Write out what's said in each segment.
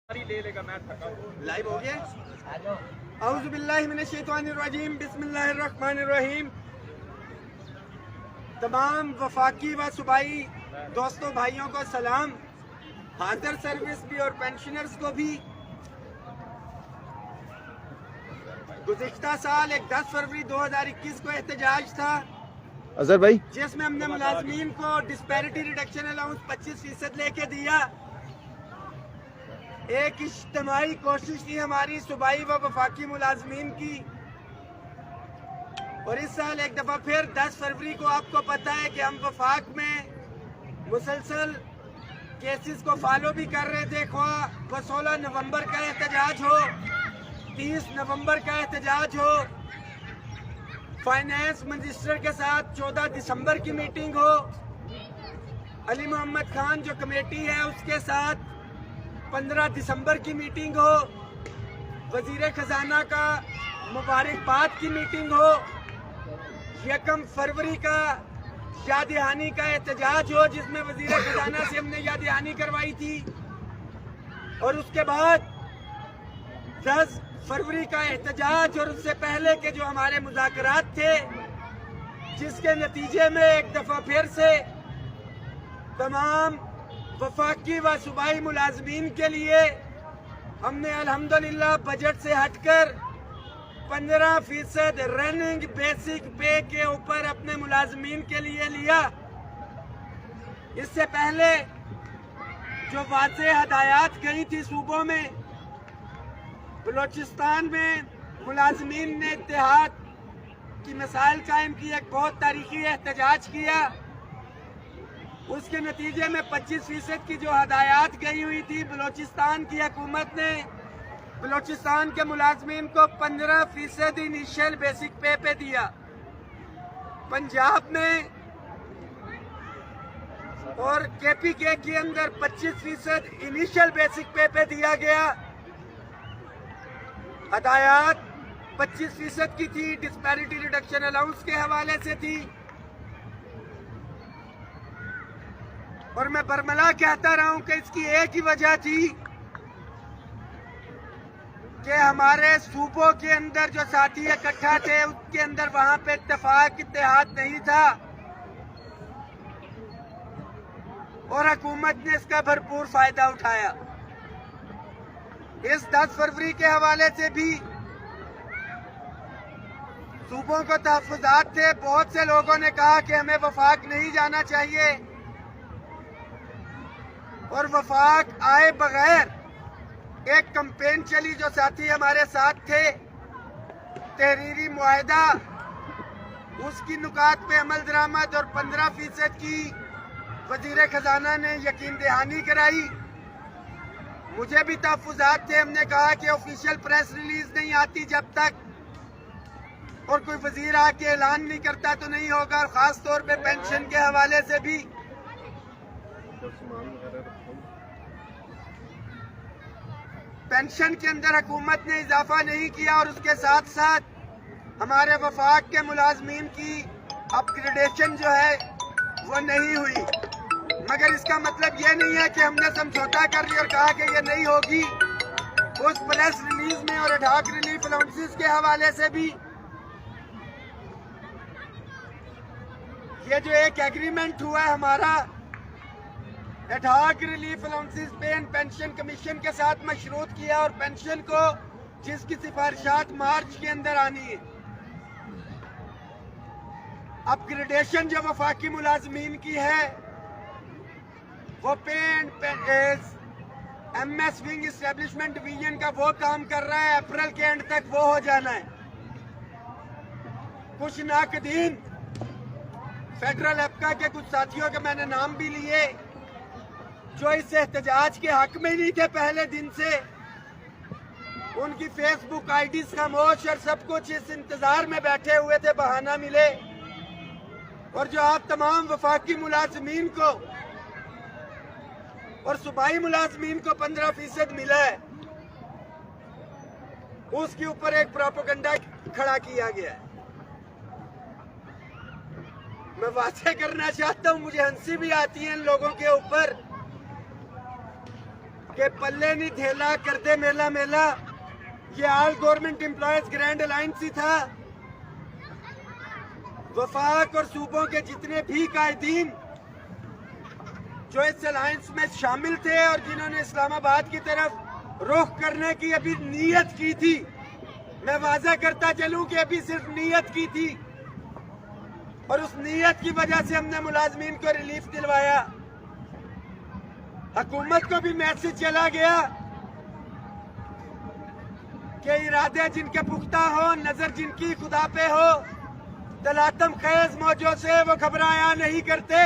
ले लेगा, मैं थका हूं। लाइव हो गया। औज़ु बिल्लाहि मिनश शैतानिर रजीम, बिस्मिल्लाहिर रहमानिर रहीम। तमाम वफाकी व सूबाई दोस्तों भाइयों को सलाम। हाजिर सर्विस भी और पेंशनर्स को भी। गुज़िश्ता साल 10 फरवरी 2021 को एहतजाज था अजहर भाई, जिसमें हमने मुलाजमीन को डिस्पैरिटी रिडक्शन अलाउंस 25% लेके दिया। एक इज्तिमाई कोशिश थी हमारी सूबाई व वफाकी मुलाजमीन की। और इस साल एक दफा फिर 10 फरवरी को आपको पता है कि हम वफाक में मुसलसल केसेस को फॉलो भी कर रहे थे। वो 16 नवंबर का एहतजाज हो, 30 नवंबर का एहतजाज हो, फाइनेंस मिनिस्टर के साथ 14 दिसंबर की मीटिंग हो, अली मोहम्मद खान जो कमेटी है उसके साथ 15 दिसंबर की मीटिंग हो, वजीर खजाना का मुबारकबाद की मीटिंग हो, 1 फरवरी का याद दहानी का एहतजाज हो जिसमें वजीर खजाना से हमने याद दहानी करवाई थी। और उसके बाद 10 फरवरी का एहतजाज और उससे पहले के जो हमारे मुज़ाकरात थे, जिसके नतीजे में एक दफा फिर से तमाम वफाकी व सूबाई मुलाजमीन के लिए हमने अल्हम्दुलिल्लाह बजट से हटकर 15% रनिंग बेसिक पे के ऊपर अपने मुलाजमीन के लिए लिया। इससे पहले जो वाज़ेह हदायत गई थी सूबों में, बलोचिस्तान में मुलाजमीन ने इत्तेहाद की मिसाल कायम की, एक बहुत तारीखी एहतजाज किया। उसके नतीजे में 25% की जो हदायत गई हुई थी, बलोचिस्तान की हुकूमत ने बलोचिस्तान के मुलाजमीन को 15% इनिशियल बेसिक पे दिया। पंजाब में और KPK के अंदर 25% इनिशियल बेसिक पे दिया गया। हदायत 25% की थी, डिस्पैरिटी रिडक्शन अलाउंस के हवाले से थी। और मैं बरमला कहता रहा हूं कि इसकी एक ही वजह थी कि हमारे सूबों के अंदर जो साथी इकट्ठा थे उसके अंदर वहां पे इत्तेफाक इत्तेहाद नहीं था और हुकूमत ने इसका भरपूर फायदा उठाया। इस 10 फरवरी के हवाले से भी सूबों को तहफ्फुज़ात थे। बहुत से लोगों ने कहा कि हमें वफाक नहीं जाना चाहिए और वफाक आए बगैर एक कैंपेन चली जो साथी हमारे साथ थे, तहरीरी मुआहदा, उसकी नुकात पे अमल दरामद और 15% की वजीर खजाना ने यकीन दहानी कराई। मुझे भी तहफ्फुज़ात थे। हमने कहा कि ऑफिशियल प्रेस रिलीज नहीं आती जब तक और कोई वजीर आके ऐलान नहीं करता तो नहीं होगा। और खास तौर पे पेंशन के हवाले से भी पेंशन के अंदर हुकूमत ने इजाफा नहीं किया और उसके साथ साथ हमारे वफाक के मुलाजमीन की अपग्रेडेशन जो है वो नहीं हुई। मगर इसका मतलब ये नहीं है कि हमने समझौता कर लिया और कहा कि ये नहीं होगी। उस प्रेस रिलीज में और एडहॉक रिलीफ अलाउंसेस के हवाले से भी ये जो एक एग्रीमेंट हुआ है हमारा एडहॉक रिलीफ अलाउंसेस पे एंड पेंशन कमीशन के साथ मशरूत किया और पेंशन को जिसकी सिफारिशात मार्च के अंदर आनी है। अपग्रेडेशन जो वफाकी मुलाजमीन की है वो पे and MS wing establishment division का वो काम कर रहा है। अप्रैल के एंड तक वो हो जाना है। कुछ नाकदीन फेडरल एप्का के कुछ साथियों के मैंने नाम भी लिए जो इस एहतजाज के हक में नहीं थे पहले दिन से, उनकी फेसबुक आईडीज खामोश और सब कुछ इस इंतजार में बैठे हुए थे बहाना मिले। और जो आप तमाम वफाकी मुलाजमीन को और सूबाई मुलाजमीन को 15% मिला है, उसके ऊपर एक प्रोपेगेंडा खड़ा किया गया है। मैं वादे करना चाहता हूं, मुझे हंसी भी आती है इन लोगों के ऊपर कि पल्ले नहीं थेला करते मेला मेला, ये all government employees grand alliance ही था। वफाक और सूबों के जितने भी कायदीन जो इस अलायंस में शामिल थे और जिन्होंने इस्लामाबाद की तरफ रुख करने की अभी नीयत की थी, मैं वाज़ा करता चलूं कि अभी सिर्फ नीयत की थी, और उस नीयत की वजह से हमने मुलाजमीन को रिलीफ दिलवाया। हुकूमत को भी मैसेज चला गया कि इरादे जिनके पुख्ता हो, नजर जिनकी खुदा पे हो, तलातम खेज मौजों से वो घबराया नहीं करते।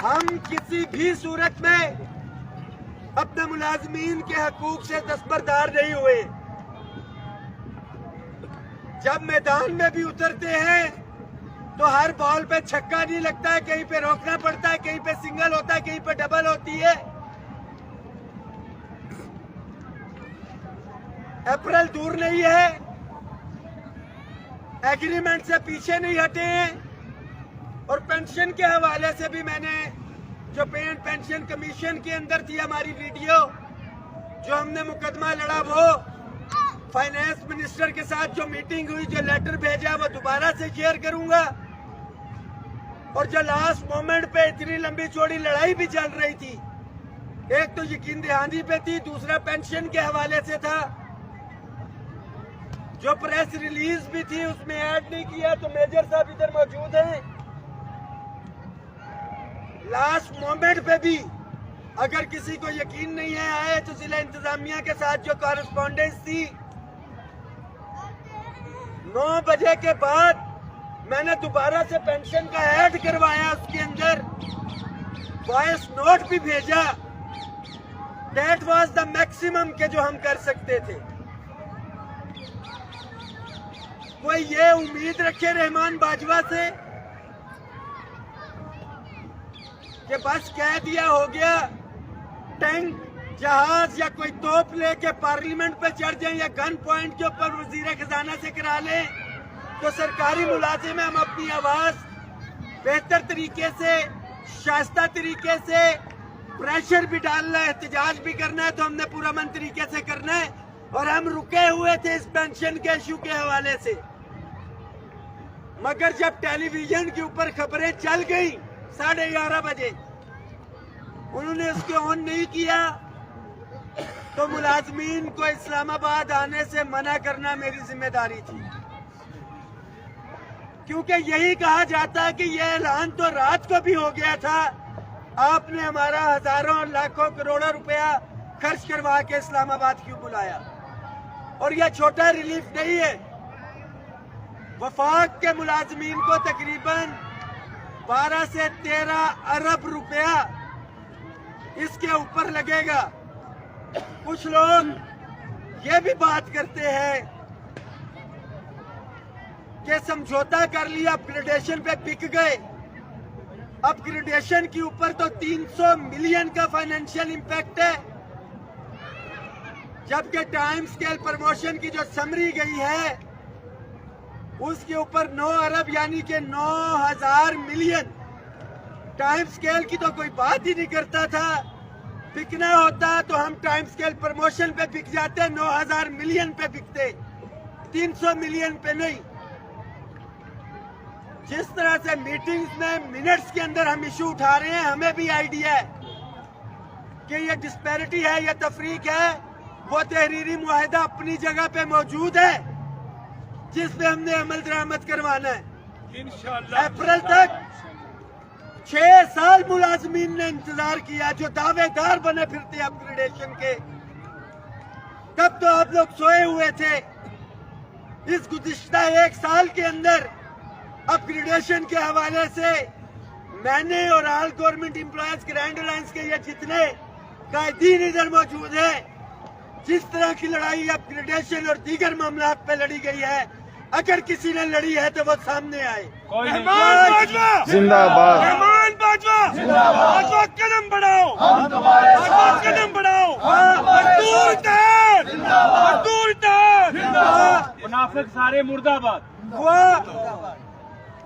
हम किसी भी सूरत में अपने मुलाजमीन के हकूक से दस्तबरदार नहीं हुए। जब मैदान में भी उतरते हैं तो हर बॉल पे छक्का नहीं लगता है, कहीं पे रोकना पड़ता है, कहीं पे सिंगल होता है, कहीं पे डबल होती है। अप्रैल दूर नहीं है, एग्रीमेंट से पीछे नहीं हटे हैं, और पेंशन के हवाले से भी मैंने जो पे एंड पेंशन कमीशन के अंदर थी हमारी वीडियो, जो हमने मुकदमा लड़ा, वो फाइनेंस मिनिस्टर के साथ जो मीटिंग हुई, जो लेटर भेजा, वो दोबारा से शेयर करूंगा। और जो लास्ट मोमेंट पे इतनी लंबी चौड़ी लड़ाई भी चल रही थी, एक तो यकीन दहानी पे थी, दूसरा पेंशन के हवाले से था। जो प्रेस रिलीज भी थी उसमें ऐड नहीं किया, तो मेजर साहब इधर मौजूद हैं। लास्ट मोमेंट पे भी अगर किसी को यकीन नहीं है आए तो जिला इंतजामिया के साथ जो कॉरेस्पॉन्डेंस थी, 9 बजे के बाद मैंने दोबारा से पेंशन का ऐड करवाया, उसके अंदर वॉइस नोट भी भेजा। दैट वाज द मैक्सिमम के जो हम कर सकते थे। कोई ये उम्मीद रखे रहमान बाजवा से कि बस कह दिया हो गया, टैंक, जहाज या कोई तोप लेके पार्लियामेंट पे चढ़ जाएं या गन पॉइंट के ऊपर वजीर खजाना से करा लें, तो सरकारी मुलाजिम है, हम अपनी आवाज बेहतर तरीके से, शास्ता तरीके से, प्रेशर भी डालना है, एहतजाज भी करना है, तो हमने पूरा मन तरीके से करना है। और हम रुके हुए थे इस पेंशन के इशू के हवाले से, मगर जब टेलीविजन के ऊपर खबरें चल गई 11:30 बजे, उन्होंने उसके ऑन नहीं किया, तो मुलाजमीन को इस्लामाबाद आने से मना करना मेरी जिम्मेदारी थी। क्योंकि यही कहा जाता है कि यह ऐलान तो रात को भी हो गया था, आपने हमारा हजारों लाखों करोड़ों रुपया खर्च करवा के इस्लामाबाद क्यों बुलाया। और यह छोटा रिलीफ नहीं है, वफाक के मुलाजमीन को तकरीबन 12 से 13 अरब रुपया इसके ऊपर लगेगा। कुछ लोग ये भी बात करते हैं कि समझौता कर लिया, अपग्रेडेशन पे बिक गए। अपग्रेडेशन के ऊपर तो 300 मिलियन का फाइनेंशियल इंपैक्ट है, जबकि टाइम स्केल प्रमोशन की जो समरी गई है उसके ऊपर 9 अरब यानी कि 9000 मिलियन। टाइम स्केल की तो कोई बात ही नहीं करता था, बिकना होता तो हम टाइम स्केल प्रमोशन पे बिक जाते, 9000 मिलियन पे बिकते, 300 मिलियन पे नहीं। जिस तरह से मीटिंग्स में मिनट्स के अंदर हम इशू उठा रहे हैं, हमें भी आइडिया है कि ये डिस्पैरिटी है, ये तफरीक है। वो तहरीरी मुआहिदा अपनी जगह पे मौजूद है जिसपे हमने अमल दरामद करवाना है। इंशाअल्लाह अप्रैल तक 6 साल मुलाजमीन ने इंतजार किया, जो दावेदार बने फिरते अपग्रेडेशन के। तब तो आप लोग सोए हुए थे। इस गुज़िश्ता 1 साल के अंदर अपग्रेडेशन के हवाले से मैंने और all government employees grand alliance के ये जितने कायदीन इधर मौजूद है, जिस तरह की लड़ाई अपग्रेडेशन और दीगर मामला पे लड़ी गई है, अगर किसी ने लड़ी है तो वो सामने आए। रहमान बाजवा जिंदाबाद, रहमान बाजवा जिंदाबाद। बाजवा कदम बढ़ाओ, बाजवा कदम बढ़ाओ, मजदूर इत्तेहाद जिंदाबाद, मजदूर इत्तेहाद जिंदाबाद, मुनाफिक सारे मुर्दाबाद।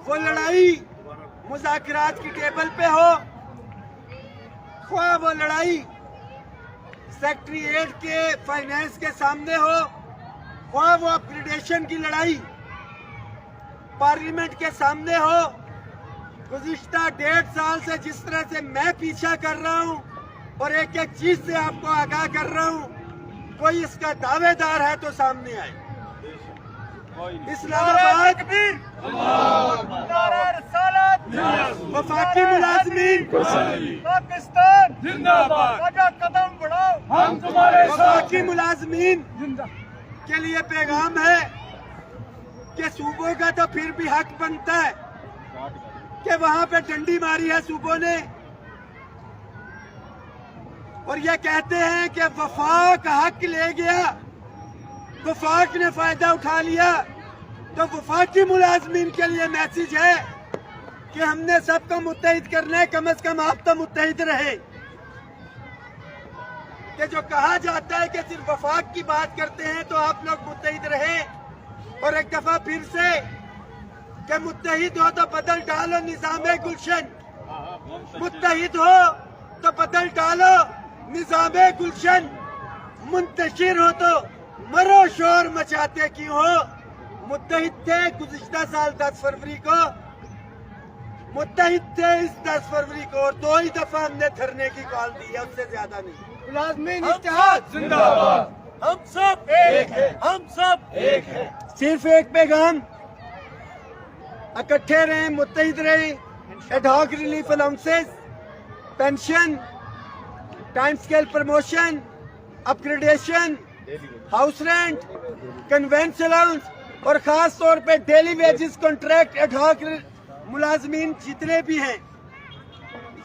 वो लड़ाई मुज़ाकरात की टेबल पे हो, ख्वाह वो लड़ाई सेक्रेटरीट के फाइनेंस के सामने हो, ख्वाह वो अपग्रेडेशन की लड़ाई पार्लियामेंट के सामने हो। गुज़िश्ता 1.5 साल से जिस तरह से मैं पीछा कर रहा हूं और एक एक चीज से आपको आगाह कर रहा हूं, कोई इसका दावेदार है तो सामने आए। इस्लामाबाद वफाकी मुलाजमीन पाकिस्तान जिंदाबाद, कदम बढ़ाओ हम तुम्हारे वफाकी मुलाजमीन के लिए पैगाम है कि सूबों का तो फिर भी हक बनता है कि वहां पे डंडी मारी है सूबों ने और ये कहते हैं कि वफाक हक ले गया, वफाक ने फायदा उठा लिया। तो वफाकी मुलाजमीन के लिए मैसेज है कि हमने सबको मुत्तहिद करना है, कम से कम आप तो मुत्तहिद रहे। कि जो कहा जाता है कि सिर्फ वफाक की बात करते हैं तो आप लोग मुत्तहिद रहे। और एक दफा फिर से कि मुत्तहिद हो तो बदल डालो निजामे गुलशन, मुत्तहिद हो तो बदल डालो निजामे गुलशन, मुंतशिर हो तो मरो शोर मचाते क्यों हो। मुत्तहिद थे गुज़िश्ता साल 10 फरवरी को, मुत्तहिद थे इस 10 फरवरी को, और 2 ही दफा हमने धरने की कॉल दी है, उससे ज्यादा नहीं। मुलाज़मीन इत्तेहाद जिंदाबाद, हम सब एक है, हम सब एक है। सिर्फ एक पैगाम, इकट्ठे रहें, मुत्तहिद रहें। Ad hoc relief allowances, pension, time scale promotion, upgradation, house rent, convince allowance और खास तौर पे डेली वेजेस कॉन्ट्रैक्ट एडहॉक मुलाजमीन जितने भी हैं,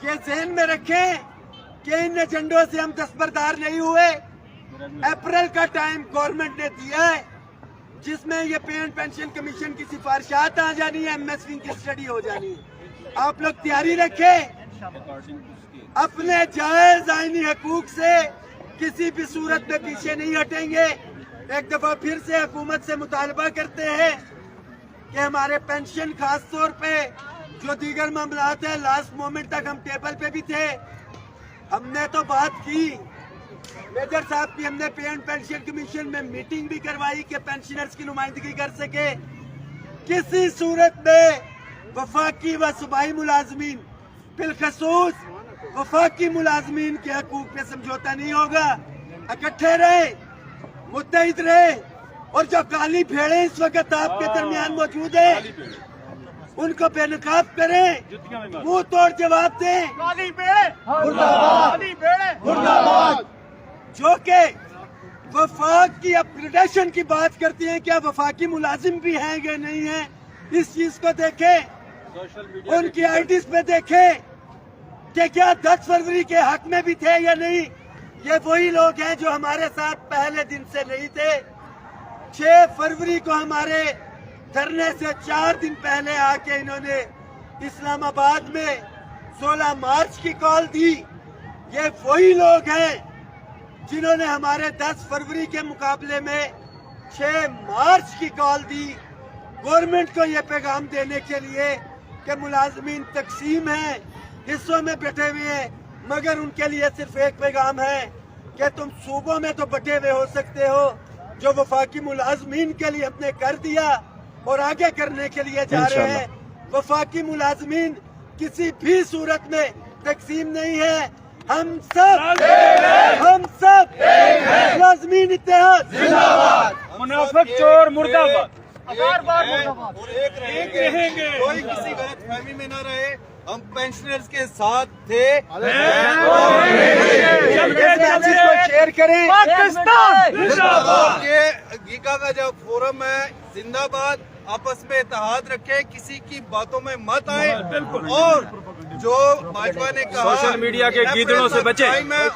ये ज़हन में रखें कि इन एजेंडों से हम दस्तबरदार नहीं हुए। अप्रैल का टाइम गवर्नमेंट ने दिया है जिसमें ये पे एंड पेंशन कमीशन की सिफारिशात आ जानी है, एमएसपी की स्टडी हो जानी है। आप लोग तैयारी रखें, अपने जायज आईनी हकूक से किसी भी सूरत में पीछे नहीं हटेंगे। एक दफा फिर से हुकूमत से मुतालबा करते हैं कि हमारे पेंशन, खास तौर पे जो दीगर मामलात है, लास्ट मोमेंट तक हम टेबल पे भी थे। हमने तो बात की मेजर साहब की, हमने पे एंड पेंशन कमीशन में मीटिंग भी करवाई कि पेंशनर्स की नुमाइंदगी कर सके। किसी सूरत में वफाकी व सूबाई मुलाजमीन, बिलखसूस वफाकी मुलाजमीन के हकूक पे समझौता नहीं होगा। इकट्ठे रहे, मुत्तहिद रहे, और जो काली भेड़े इस वक्त आपके दरमियान मौजूद है उनको बेनकाब करें, मुंह तोड़ जवाब दें। काली भेड़े मुर्दाबाद, काली भेड़े मुर्दाबाद। जो के वफाक की अपग्रेडेशन की बात करती हैं, क्या वफाकी मुलाजिम भी हैं या नहीं है, इस चीज को देखें, उनकी आईडीज पे देखें कि क्या 10 फरवरी के हक में भी थे या नहीं। ये वही लोग हैं जो हमारे साथ पहले दिन से नहीं थे। 6 फरवरी को हमारे धरने से 4 दिन पहले आके इन्होंने इस्लामाबाद में 16 मार्च की कॉल दी। ये वही लोग हैं जिन्होंने हमारे 10 फरवरी के मुकाबले में 6 मार्च की कॉल दी, गवर्नमेंट को ये पैगाम देने के लिए कि मुलाजमीन तकसीम है, हिस्सों में बैठे हुए हैं, मगर उनके लिए सिर्फ एक पैगाम है कि तुम सूबों में तो बटे हुए हो सकते हो, जो वफाकी मुलाजमीन के लिए हमने कर दिया और आगे करने के लिए जा रहे हैं। वफाकी मुलाजमीन किसी भी सूरत में तकसीम नहीं है, हम सब मुलाजमीन इत्तेहाद जिंदाबाद, मुनाफिक चोर मुर्दाबाद, और एक रहेंगे। कोई किसी गलत फहमी में न रहे, हम पेंशनर्स के साथ थे। शेयर करें। पाकिस्तान जिंदाबाद। ये गीका का जो फोरम है, जिंदाबाद, आपस में इत्तेहाद रखें, किसी की बातों में मत आए। और जो भाजपा ने कहा सोशल मीडिया के गीदड़ों से बचे।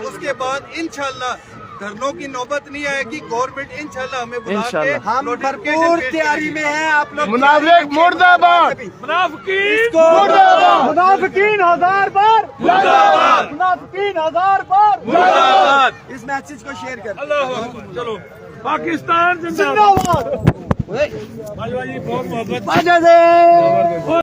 उसके बाद इंशाल्लाह धरनों की नौबत नहीं आएगी। गवर्नमेंट इंशाल्लाह हमें बुला के हम भरपूर तैयारी में हैं। आप लोग मुनाफिक मुर्दाबाद, मुनाफिकीन मुर्दाबाद, मुनाफिकीन 1000 बार मुर्दाबाद, मुनाफिकीन 1000 बार मुर्दाबाद। इस मैसेज को शेयर कर। अल्लाह अकबर। चलो पाकिस्तान जिंदाबाद। जिंदाबाद। भाई बहुत मोहब्बत। बाजा दे।